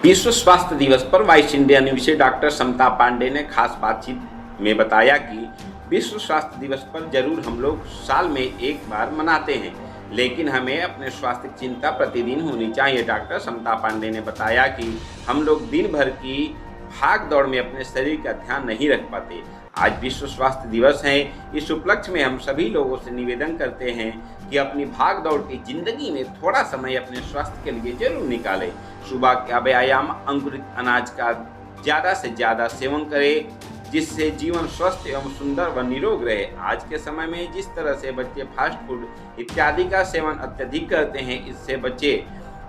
विश्व स्वास्थ्य दिवस पर वाइस इंडिया न्यूज से डॉक्टर समता पांडे ने खास बातचीत में बताया कि विश्व स्वास्थ्य दिवस पर जरूर हम लोग साल में एक बार मनाते हैं, लेकिन हमें अपने स्वास्थ्य की चिंता प्रतिदिन होनी चाहिए। डॉक्टर समता पांडे ने बताया कि हम लोग दिन भर की भाग दौड़ में अपने शरीर का ध्यान नहीं रख पाते। आज विश्व स्वास्थ्य दिवस है। इस उपलक्ष्य में हम सभी लोगों से निवेदन करते हैं कि अपनी भाग दौड़ की जिंदगी में थोड़ा समय अपने स्वास्थ्य के लिए जरूर निकालें। सुबह का व्यायाम, अंकुरित अनाज का ज़्यादा से ज़्यादा सेवन करें, जिससे जीवन स्वस्थ एवं सुंदर व निरोग रहे। आज के समय में जिस तरह से बच्चे फास्ट फूड इत्यादि का सेवन अत्यधिक करते हैं, इससे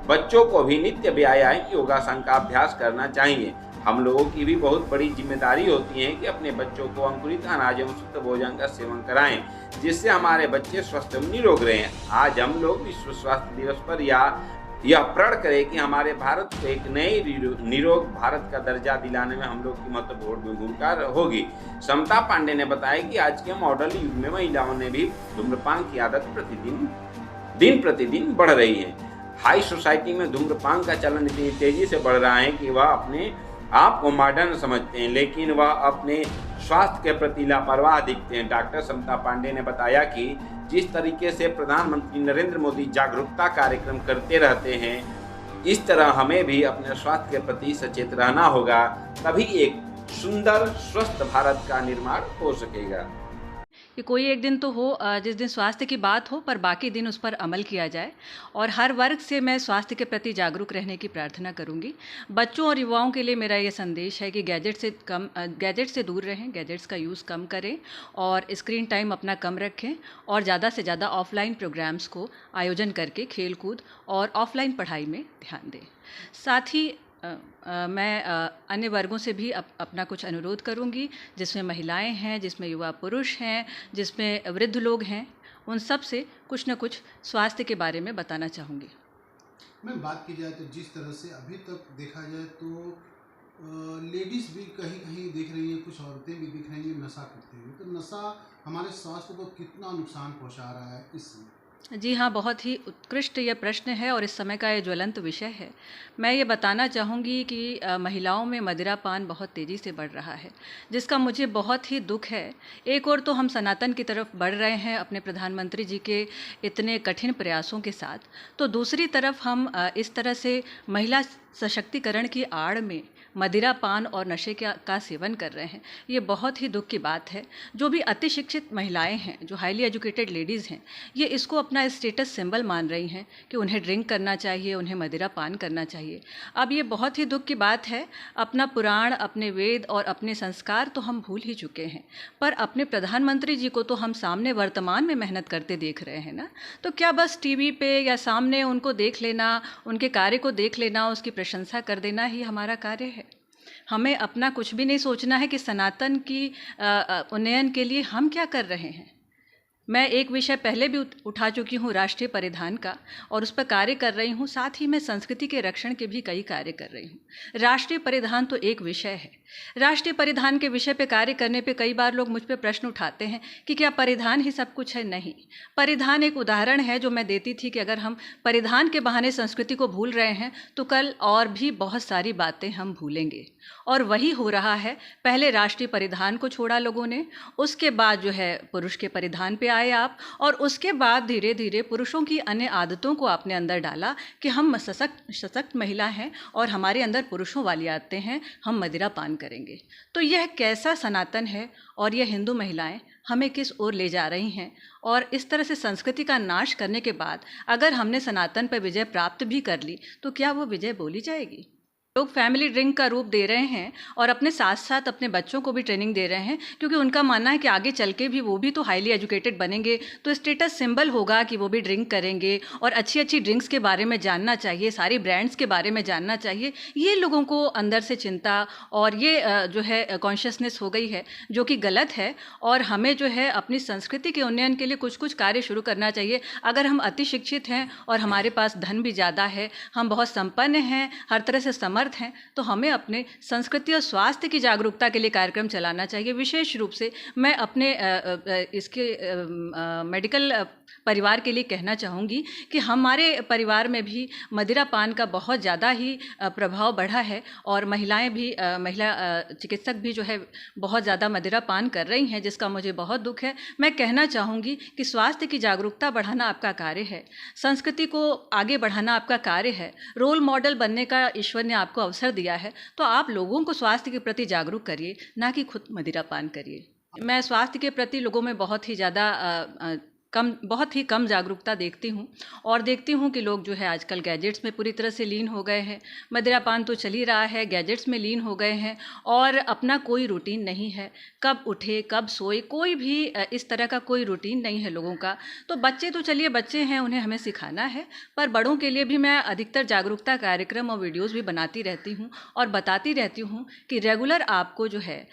बच्चों को भी नित्य व्यायाम योगासन का अभ्यास करना चाहिए। हम लोगों की भी बहुत बड़ी जिम्मेदारी होती है कि अपने बच्चों को अंकुरित अनाज एवं शुद्ध भोजन का सेवन कराएं, जिससे हमारे बच्चे स्वस्थ एवं निरोग रहें। आज हम लोग विश्व स्वास्थ्य दिवस पर यह प्रण करें कि हमारे भारत को एक नए निरोग भारत का दर्जा दिलाने में हम लोग की महत्वपूर्ण भूमिका होगी। समता पांडे ने बताया कि आज के मॉडर्न युग में महिलाओं ने भी धूम्रपान की आदत दिन प्रतिदिन बढ़ रही है। हाई सोसाइटी में धूम्रपान का चलन इतनी तेजी से बढ़ रहा है कि वह अपने आप को मॉडर्न समझते हैं, लेकिन वह अपने स्वास्थ्य के प्रति लापरवाह दिखते हैं। डॉक्टर समता पांडे ने बताया कि जिस तरीके से प्रधानमंत्री नरेंद्र मोदी जागरूकता कार्यक्रम करते रहते हैं, इस तरह हमें भी अपने स्वास्थ्य के प्रति सचेत रहना होगा, तभी एक सुंदर स्वस्थ भारत का निर्माण हो सकेगा। कि कोई एक दिन तो हो जिस दिन स्वास्थ्य की बात हो पर बाकी दिन उस पर अमल किया जाए, और हर वर्ग से मैं स्वास्थ्य के प्रति जागरूक रहने की प्रार्थना करूंगी। बच्चों और युवाओं के लिए मेरा ये संदेश है कि गैजेट से दूर रहें, गैजेट्स का यूज़ कम करें और स्क्रीन टाइम अपना कम रखें, और ज़्यादा से ज़्यादा ऑफलाइन प्रोग्राम्स को आयोजन करके खेलकूद और ऑफलाइन पढ़ाई में ध्यान दें। साथ ही मैं अन्य वर्गों से भी अपना कुछ अनुरोध करूंगी, जिसमें महिलाएं हैं, जिसमें युवा पुरुष हैं, जिसमें वृद्ध लोग हैं, उन सब से कुछ न कुछ स्वास्थ्य के बारे में बताना चाहूँगी। मैं बात की जाए तो जिस तरह से अभी तक देखा जाए तो लेडीज़ भी कहीं कहीं दिख रही हैं, कुछ औरतें भी दिख रही हैं नशा करते हुए। तो नशा हमारे स्वास्थ्य को कितना नुकसान पहुंचा रहा है इस समय? जी हाँ, बहुत ही उत्कृष्ट यह प्रश्न है और इस समय का ये ज्वलंत विषय है। मैं ये बताना चाहूँगी कि महिलाओं में मदिरापान बहुत तेज़ी से बढ़ रहा है, जिसका मुझे बहुत ही दुख है। एक और तो हम सनातन की तरफ बढ़ रहे हैं अपने प्रधानमंत्री जी के इतने कठिन प्रयासों के साथ, तो दूसरी तरफ हम इस तरह से महिला सशक्तिकरण की आड़ में मदिरापान और नशे का सेवन कर रहे हैं। ये बहुत ही दुख की बात है। जो भी अति शिक्षित महिलाएं हैं, जो हाईली एजुकेटेड लेडीज़ हैं, ये इसको अपना स्टेटस सिंबल मान रही हैं कि उन्हें ड्रिंक करना चाहिए, उन्हें मदिरापान करना चाहिए। अब ये बहुत ही दुख की बात है। अपना पुराण, अपने वेद और अपने संस्कार तो हम भूल ही चुके हैं, पर अपने प्रधानमंत्री जी को तो हम सामने वर्तमान में मेहनत करते देख रहे हैं ना। तो क्या बस टीवी पे या सामने उनको देख लेना, उनके कार्य को देख लेना, उसकी प्रशंसा कर देना ही हमारा कार्य है? हमें अपना कुछ भी नहीं सोचना है कि सनातन की उन्नयन के लिए हम क्या कर रहे हैं। मैं एक विषय पहले भी उठा चुकी हूँ, राष्ट्रीय परिधान का, और उस पर कार्य कर रही हूँ। साथ ही मैं संस्कृति के रक्षण के भी कई कार्य कर रही हूँ। राष्ट्रीय परिधान तो एक विषय है। राष्ट्रीय परिधान के विषय पे कार्य करने पे कई बार लोग मुझ पे प्रश्न उठाते हैं कि क्या परिधान ही सब कुछ है? नहीं, परिधान एक उदाहरण है जो मैं देती थी कि अगर हम परिधान के बहाने संस्कृति को भूल रहे हैं तो कल और भी बहुत सारी बातें हम भूलेंगे, और वही हो रहा है। पहले राष्ट्रीय परिधान को छोड़ा लोगों ने, उसके बाद जो है पुरुष के परिधान पे आए आप, और उसके बाद धीरे धीरे पुरुषों की अन्य आदतों को आपने अंदर डाला कि हम सशक्त महिला हैं और हमारे अंदर पुरुषों वाली आदतें हैं, हम मदिरापान करेंगे। तो यह कैसा सनातन है, और यह हिंदू महिलाएं हमें किस ओर ले जा रही हैं? और इस तरह से संस्कृति का नाश करने के बाद अगर हमने सनातन पर विजय प्राप्त भी कर ली, तो क्या वो विजय बोली जाएगी? लोग फैमिली ड्रिंक का रूप दे रहे हैं और अपने साथ साथ अपने बच्चों को भी ट्रेनिंग दे रहे हैं, क्योंकि उनका मानना है कि आगे चल के भी वो भी तो हाईली एजुकेटेड बनेंगे, तो स्टेटस सिंबल होगा कि वो भी ड्रिंक करेंगे, और अच्छी अच्छी ड्रिंक्स के बारे में जानना चाहिए, सारी ब्रांड्स के बारे में जानना चाहिए। ये लोगों को अंदर से चिंता और ये जो है कॉन्शियसनेस हो गई है, जो कि गलत है। और हमें जो है अपनी संस्कृति के उन्नयन के लिए कुछ कुछ कार्य शुरू करना चाहिए। अगर हम अति शिक्षित हैं और हमारे पास धन भी ज़्यादा है, हम बहुत संपन्न हैं, हर तरह से समर्थ समर्थ हैं तो हमें अपने संस्कृति और स्वास्थ्य की जागरूकता के लिए कार्यक्रम चलाना चाहिए। विशेष रूप से मैं अपने इसके मेडिकल परिवार के लिए कहना चाहूँगी कि हमारे परिवार में भी मदिरा पान का बहुत ज़्यादा ही प्रभाव बढ़ा है और महिलाएं भी महिला चिकित्सक भी जो है बहुत ज़्यादा मदिरा पान कर रही हैं, जिसका मुझे बहुत दुख है। मैं कहना चाहूँगी कि स्वास्थ्य की जागरूकता बढ़ाना आपका कार्य है, संस्कृति को आगे बढ़ाना आपका कार्य है, रोल मॉडल बनने का ईश्वर ने आपको अवसर दिया है, तो आप लोगों को स्वास्थ्य के प्रति जागरूक करिए, ना कि खुद मदिरा पान करिए। मैं स्वास्थ्य के प्रति लोगों में बहुत ही कम जागरूकता देखती हूँ और देखती हूँ कि लोग जो है आजकल गैजेट्स में पूरी तरह से लीन हो गए हैं। मदिरा पान तो चल ही रहा है, गैजेट्स में लीन हो गए हैं और अपना कोई रूटीन नहीं है, कब उठे कब सोए, कोई भी इस तरह का कोई रूटीन नहीं है लोगों का। तो बच्चे तो चलिए बच्चे हैं, उन्हें हमें सिखाना है, पर बड़ों के लिए भी मैं अधिकतर जागरूकता कार्यक्रम और वीडियोज़ भी बनाती रहती हूँ और बताती रहती हूँ कि रेगुलर आपको जो है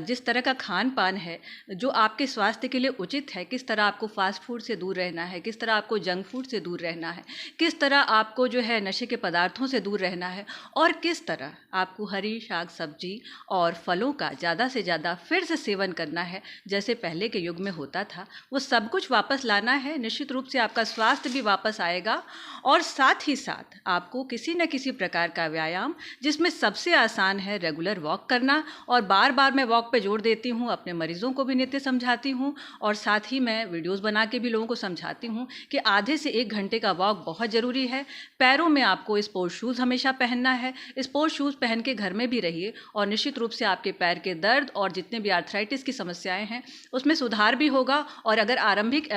जिस तरह का खान पान है जो आपके स्वास्थ्य के लिए उचित है, किस तरह आपको फास्ट फूड से दूर रहना है, किस तरह आपको जंक फूड से दूर रहना है, किस तरह आपको जो है नशे के पदार्थों से दूर रहना है और किस तरह आपको हरी शाक सब्जी और फलों का ज़्यादा से ज़्यादा फिर से सेवन करना है जैसे पहले के युग में होता था, वो सब कुछ वापस लाना है। निश्चित रूप से आपका स्वास्थ्य भी वापस आएगा और साथ ही साथ आपको किसी न किसी प्रकार का व्यायाम, जिसमें सबसे आसान है रेगुलर वॉक करना, और बार बार मैं वॉक पे जोर देती हूँ, अपने मरीजों को भी नित्य समझाती हूँ और साथ ही मैं वीडियोस बना के भी लोगों को समझाती हूँ कि आधे से 1 घंटे का वॉक बहुत ज़रूरी है। पैरों में आपको स्पोर्ट्स शूज़ हमेशा पहनना है, स्पोर्ट्स शूज़ पहन के घर में भी रहिए और निश्चित रूप से आपके पैर के दर्द और जितने भी आर्थराइटिस की समस्याएं हैं उसमें सुधार भी होगा और अगर आरंभिक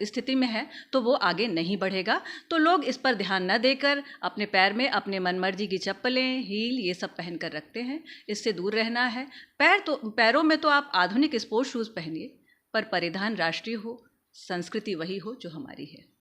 स्थिति में है तो वो आगे नहीं बढ़ेगा। तो लोग इस पर ध्यान न देकर अपने पैर में अपने मनमर्जी की चप्पलें, हील ये सब पहन कर रखते हैं, इससे दूर रहना है। पैरों में तो आप आधुनिक स्पोर्ट्स शूज़ पहनिए, पर परिधान राष्ट्रीय हो, संस्कृति वही हो जो हमारी है।